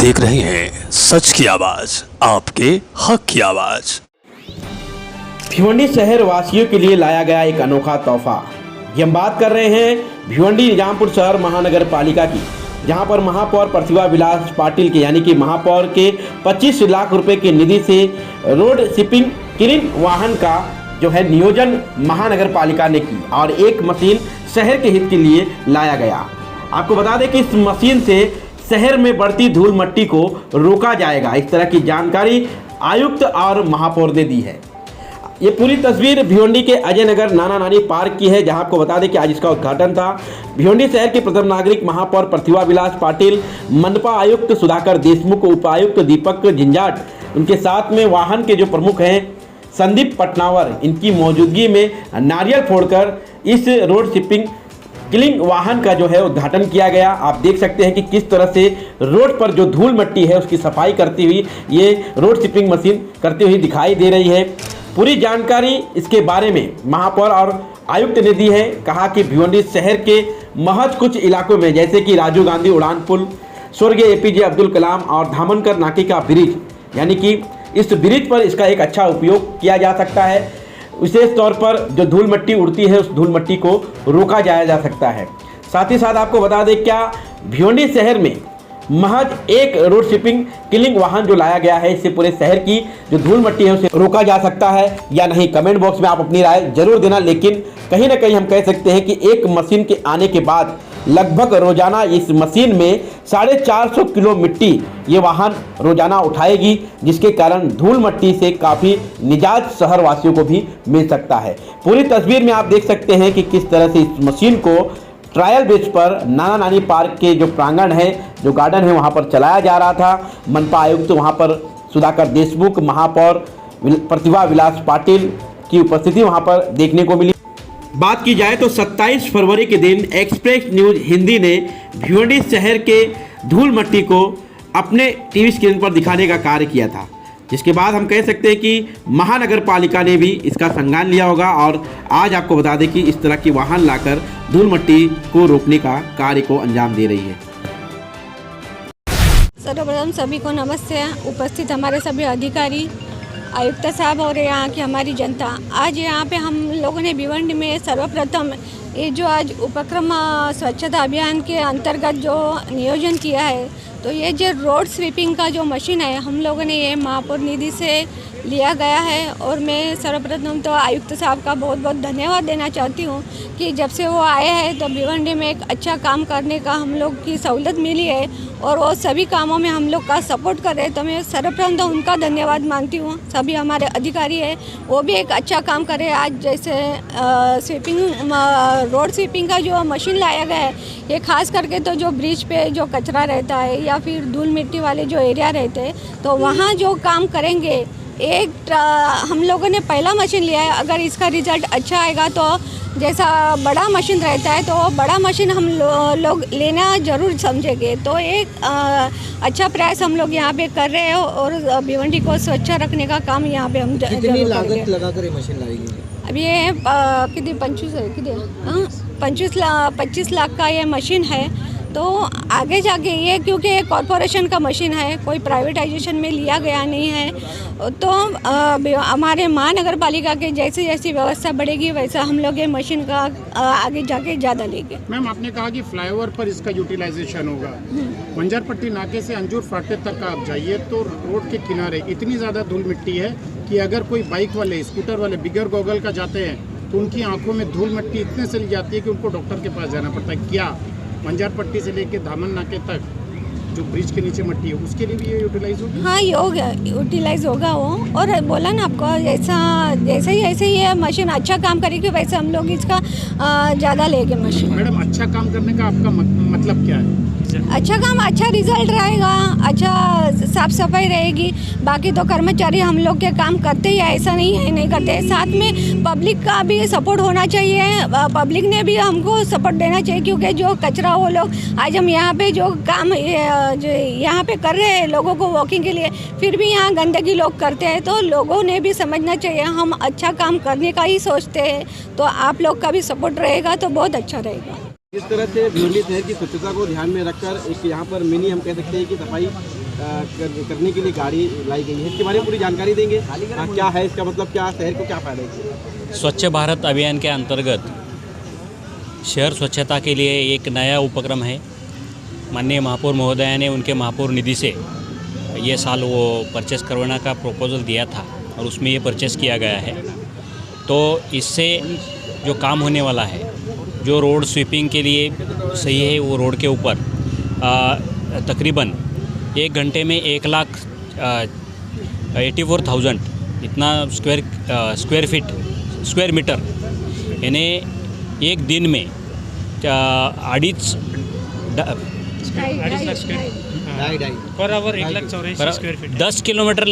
देख रहे हैं सच की आवाज, आपके हक की आवाज। भिवंडी शहर वासियों के लिए लाया गया एक अनोखा तोहफा। ये हम बात कर रहे हैं भिवंडी निजामपुर शहर महानगर पालिका की, जहां पर महापौर प्रतिभा विलास पाटिल के यानी कि महापौर के 25 लाख रुपए की निधि से रोड शिपिंग क्लीन वाहन का जो है नियोजन महानगर पालिका ने की और एक मशीन शहर के हित के लिए लाया गया। आपको बता दें कि इस मशीन से शहर में बढ़ती धूल मट्टी को रोका जाएगा। इस तरह की जानकारी आयुक्त और महापौर ने दी है। ये पूरी तस्वीर भिवंडी के अजय नगर नाना नानी पार्क की है, जहां आपको बता दें कि आज इसका उद्घाटन था। भिवंडी शहर के प्रथम नागरिक महापौर प्रतिभा विलास पाटिल, मनपा आयुक्त सुधाकर देशमुख, उपायुक्त दीपक झिंझाट, उनके साथ में वाहन के जो प्रमुख हैं संदीप पटनावर, इनकी मौजूदगी में नारियल फोड़कर इस रोड शिपिंग क्लीन वाहन का जो है उद्घाटन किया गया। आप देख सकते हैं कि किस तरह से रोड पर जो धूल मट्टी है उसकी सफाई करती हुई ये रोड शिपिंग मशीन करती हुई दिखाई दे रही है। पूरी जानकारी इसके बारे में महापौर और आयुक्त ने दी है। कहा कि भिवंडी शहर के महज कुछ इलाकों में जैसे कि राजीव गांधी उड़ान पुल, स्वर्गीय एपीजे अब्दुल कलाम और धामनकर नाके का ब्रिज, यानी कि इस ब्रिज पर इसका एक अच्छा उपयोग किया जा सकता है। विशेष तौर पर जो धूल मट्टी उड़ती है उस धूल मट्टी को रोका जाया जा सकता है। साथ ही साथ आपको बता दें क्या भिवंडी शहर में महज एक रोड शिपिंग क्लीनिंग वाहन जो लाया गया है, इससे पूरे शहर की जो धूल मट्टी है उसे रोका जा सकता है या नहीं। कमेंट बॉक्स में आप अपनी राय जरूर देना। लेकिन कहीं ना कहीं हम कह सकते हैं कि एक मशीन के आने के बाद लगभग रोजाना इस मशीन में 450 किलो मिट्टी ये वाहन रोजाना उठाएगी, जिसके कारण धूल मट्टी से काफ़ी निजात शहर वासियों को भी मिल सकता है। पूरी तस्वीर में आप देख सकते हैं कि किस तरह से इस मशीन को ट्रायल बेस पर नाना नानी पार्क के जो प्रांगण है, जो गार्डन है, वहाँ पर चलाया जा रहा था। मनपा आयुक्त वहाँ पर सुधाकर देशमुख, महापौर प्रतिभा विलास पाटिल की उपस्थिति वहाँ पर देखने को मिली। बात की जाए तो 27 फरवरी के दिन एक्सप्रेस न्यूज हिंदी ने भिवंडी शहर के धूल मट्टी को अपने टीवी स्क्रीन पर दिखाने का कार्य किया था, जिसके बाद हम कह सकते हैं कि महानगर पालिका ने भी इसका संज्ञान लिया होगा और आज आपको बता दें कि इस तरह की वाहन लाकर धूल मट्टी को रोकने का कार्य को अंजाम दे रही है। सर्वप्रथम सभी को नमस्ते। उपस्थित हमारे सभी अधिकारी, आयुक्त साहब और यहाँ की हमारी जनता, आज यहाँ पे हम लोगों ने भिवंडी में सर्वप्रथम ये जो आज उपक्रम स्वच्छता अभियान के अंतर्गत जो नियोजन किया है, तो ये जो रोड स्वीपिंग का जो मशीन है हम लोगों ने ये महापौर निधि से लिया गया है। और मैं सर्वप्रथम तो आयुक्त साहब का बहुत बहुत धन्यवाद देना चाहती हूँ कि जब से वो आए हैं तो भिवंडी में एक अच्छा काम करने का हम लोग की सहूलत मिली है और वो सभी कामों में हम लोग का सपोर्ट कर रहे हैं। तो मैं सर्वप्रथम तो उनका धन्यवाद मानती हूँ। सभी हमारे अधिकारी हैं वो भी एक अच्छा काम कर रहे हैं। आज जैसे स्वीपिंग रोड स्वीपिंग का जो मशीन लाया गया है, ये खास करके तो जो ब्रिज पे जो कचरा रहता है या फिर धूल मिट्टी वाले जो एरिया रहते हैं तो वहाँ जो काम करेंगे। एक हम लोगों ने पहला मशीन लिया है, अगर इसका रिजल्ट अच्छा आएगा तो जैसा बड़ा मशीन रहता है तो बड़ा मशीन हम लोग लेना ज़रूर समझेंगे। तो एक अच्छा प्रयास हम लोग यहाँ पे कर रहे हैं और भिवंडी को स्वच्छ रखने का काम यहाँ पे हम कितनी लागत लगाकर ये मशीन लाई गई? अभी ये कितनी 25 लाख का ये मशीन है। तो आगे जाके ये क्योंकि कॉरपोरेशन का मशीन है, कोई प्राइवेटाइजेशन में लिया गया नहीं है, तो हमारे महानगर पालिका के जैसे जैसी व्यवस्था बढ़ेगी वैसा हम लोग ये मशीन का आगे जाके ज़्यादा लेंगे। मैम, आपने कहा कि फ्लाईओवर पर इसका यूटिलाइजेशन होगा। बंजारपट्टी नाके से अंजूर फाटे तक आप जाइए तो रोड के किनारे इतनी ज़्यादा धूल मिट्टी है कि अगर कोई बाइक वाले, स्कूटर वाले बिगर गॉगल का जाते हैं तो उनकी आंखों में धूल मिट्टी इतने चली जाती है कि उनको डॉक्टर के पास जाना पड़ता है। क्या बंजारपट्टी से लेके धामन नाके तक जो ब्रिज के नीचे मट्टी है उसके लिए भी ये यूटिलाइज होगा? हाँ, ये होगा, यूटिलाइज होगा वो। और बोला ना आपको, जैसे ही ये मशीन अच्छा काम करेगी वैसे हम लोग इसका ज़्यादा लेंगे मशीन। मैडम, अच्छा काम करने का आपका मतलब क्या है? अच्छा काम, अच्छा रिजल्ट रहेगा, अच्छा साफ सफाई रहेगी। बाकी तो कर्मचारी हम लोग के काम करते ही, ऐसा नहीं है नहीं करते। साथ में पब्लिक का भी सपोर्ट होना चाहिए, पब्लिक ने भी हमको सपोर्ट देना चाहिए, क्योंकि जो कचरा वो लोग आज हम यहाँ पे जो काम जो यहाँ पे कर रहे हैं लोगों को वॉकिंग के लिए, फिर भी यहाँ गंदगी लोग करते हैं। तो लोगों ने भी समझना चाहिए हम अच्छा काम करने का ही सोचते हैं, तो आप लोग का भी सपोर्ट रहेगा तो बहुत अच्छा रहेगा। इस तरह से भिवंडी शहर की स्वच्छता को ध्यान में रखकर एक यहाँ पर मिनी हम कह सकते हैं कि सफाई करने के लिए गाड़ी लाई गई है, इसके बारे में पूरी जानकारी देंगे। क्या है इसका मतलब, क्या शहर को क्या फायदा है? स्वच्छ भारत अभियान के अंतर्गत शहर स्वच्छता के लिए एक नया उपक्रम है। माननीय महापौर महोदया ने उनके महापौर निधि से ये साल वो परचेस करवाने का प्रपोजल दिया था और उसमें ये परचेस किया गया है। तो इससे जो काम होने वाला है, जो रोड स्वीपिंग के लिए सही है, वो रोड के ऊपर तकरीबन 1 घंटे में 1,84,000 इतना स्क्वायर मीटर, यानी एक दिन में 10 किलोमीटर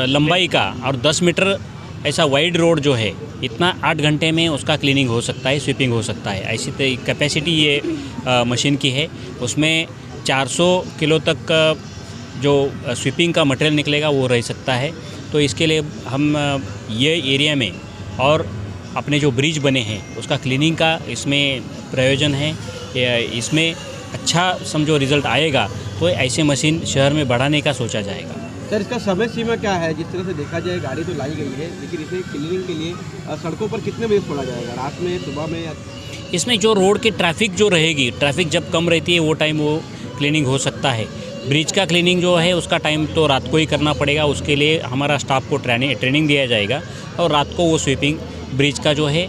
लंबाई का और 10 मीटर ऐसा वाइड रोड जो है, इतना 8 घंटे में उसका क्लीनिंग हो सकता है, स्वीपिंग हो सकता है। ऐसी कैपेसिटी ये मशीन की है। उसमें 400 किलो तक का जो स्वीपिंग का मटेरियल निकलेगा वो रह सकता है। तो इसके लिए हम ये एरिया में और अपने जो ब्रिज बने हैं उसका क्लीनिंग का इसमें प्रयोजन है। इसमें अच्छा समझो रिज़ल्ट आएगा तो ऐसे मशीन शहर में बढ़ाने का सोचा जाएगा। सर, इसका समय सीमा क्या है? जिस तरह से देखा जाए गाड़ी तो लाई गई है, लेकिन इसे क्लीनिंग के लिए सड़कों पर कितने बजे छोड़ा जाएगा? रात में, सुबह में? इसमें जो रोड की ट्रैफिक जो रहेगी, ट्रैफिक जब कम रहती है वो टाइम वो क्लीनिंग हो सकता है। ब्रिज का क्लीनिंग जो है उसका टाइम तो रात को ही करना पड़ेगा। उसके लिए हमारा स्टाफ को ट्रेनिंग दिया जाएगा और रात को वो स्वीपिंग ब्रिज का जो है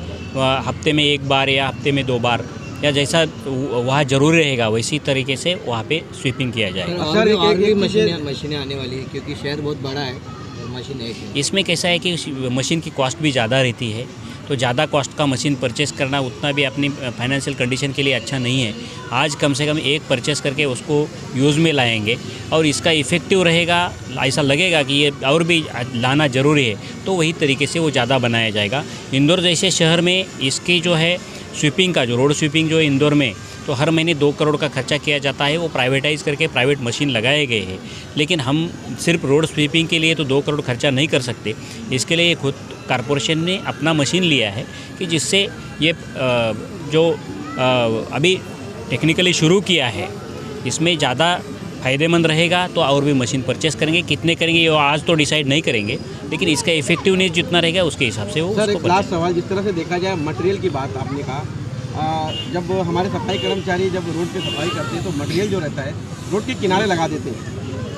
हफ्ते में 1 बार या हफ्ते में 2 बार या जैसा वहाँ जरूरी रहेगा वैसी तरीके से वहाँ पे स्वीपिंग किया जाएगा। और भी मशीनें आने वाली है क्योंकि शहर बहुत बड़ा है और मशीन एक है। इसमें कैसा है कि मशीन की कॉस्ट भी ज़्यादा रहती है, तो ज़्यादा कॉस्ट का मशीन परचेस करना उतना भी अपनी फाइनेंशियल कंडीशन के लिए अच्छा नहीं है। आज कम से कम एक परचेस करके उसको यूज़ में लाएंगे और इसका इफ़ेक्टिव रहेगा, ऐसा लगेगा कि ये और भी लाना ज़रूरी है, तो वही तरीके से वो ज़्यादा बनाया जाएगा। इंदौर जैसे शहर में इसकी जो है स्वीपिंग का जो रोड स्वीपिंग जो है इंदौर में, तो हर महीने 2 करोड़ का खर्चा किया जाता है। वो प्राइवेटाइज़ करके प्राइवेट मशीन लगाए गए हैं, लेकिन हम सिर्फ रोड स्वीपिंग के लिए तो 2 करोड़ खर्चा नहीं कर सकते। इसके लिए खुद कारपोरेशन ने अपना मशीन लिया है कि जिससे ये जो अभी टेक्निकली शुरू किया है इसमें ज़्यादा फ़ायदेमंद रहेगा। तो और भी मशीन परचेस करेंगे, कितने करेंगे ये आज तो डिसाइड नहीं करेंगे, लेकिन इसका इफेक्टिवनेस जितना रहेगा उसके हिसाब से वो। सर, एक लास्ट सवाल, जिस तरह से देखा जाए मटेरियल की बात आपने कहा, जब हमारे सफाई कर्मचारी जब रोड पे सफाई करते हैं तो मटेरियल जो रहता है रोड के किनारे लगा देते हैं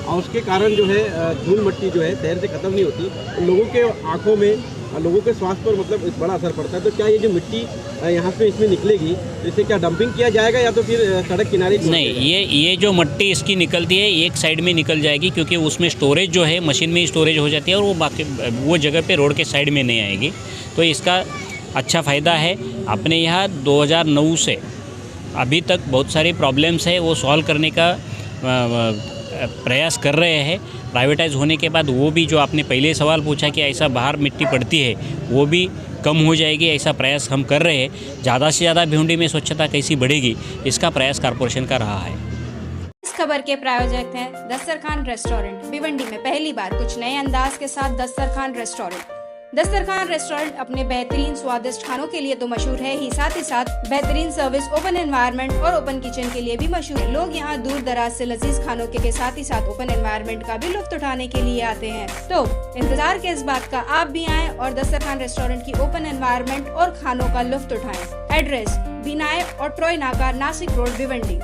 और उसके कारण जो है धूल मिट्टी जो है शहर से ख़त्म नहीं होती, लोगों के आँखों में, लोगों के स्वास्थ्य पर मतलब इस बड़ा असर पड़ता है। तो क्या ये जो मिट्टी यहाँ से इसमें निकलेगी तो इसे क्या डंपिंग किया जाएगा या तो फिर सड़क किनारे? नहीं, ये जो मिट्टी इसकी निकलती है एक साइड में निकल जाएगी, क्योंकि उसमें स्टोरेज जो है मशीन में ही स्टोरेज हो जाती है और वो बाकी वो जगह पे रोड के साइड में नहीं आएगी। तो इसका अच्छा फ़ायदा है। अपने यहाँ 2009 से अभी तक बहुत सारी प्रॉब्लम्स है वो सॉल्व करने का प्रयास कर रहे हैं। प्राइवेटाइज होने के बाद वो भी जो आपने पहले सवाल पूछा कि ऐसा बाहर मिट्टी पड़ती है वो भी कम हो जाएगी, ऐसा प्रयास हम कर रहे हैं। ज़्यादा से ज़्यादा भिवंडी में स्वच्छता कैसी बढ़ेगी इसका प्रयास कॉर्पोरेशन का रहा है। इस खबर के प्रायोजक हैं दस्तरखान रेस्टोरेंट। भिवंडी में पहली बार कुछ नए अंदाज के साथ दस्तरखान रेस्टोरेंट। दस्तरखान रेस्टोरेंट अपने बेहतरीन स्वादिष्ट खानों के लिए तो मशहूर है ही, साथ ही साथ बेहतरीन सर्विस, ओपन एनवायरनमेंट और ओपन किचन के लिए भी मशहूर है। लोग यहाँ दूर दराज से लजीज खानों के साथ ही साथ ओपन एनवायरनमेंट का भी लुत्फ उठाने के लिए आते हैं। तो इंतजार के इस बात का आप भी आएं और दस्तरखान रेस्टोरेंट की ओपन एनवायरनमेंट और खानों का लुत्फ उठाएं। एड्रेस: बिनाय और ट्रॉय नाका, नासिक रोड, भिवंडी।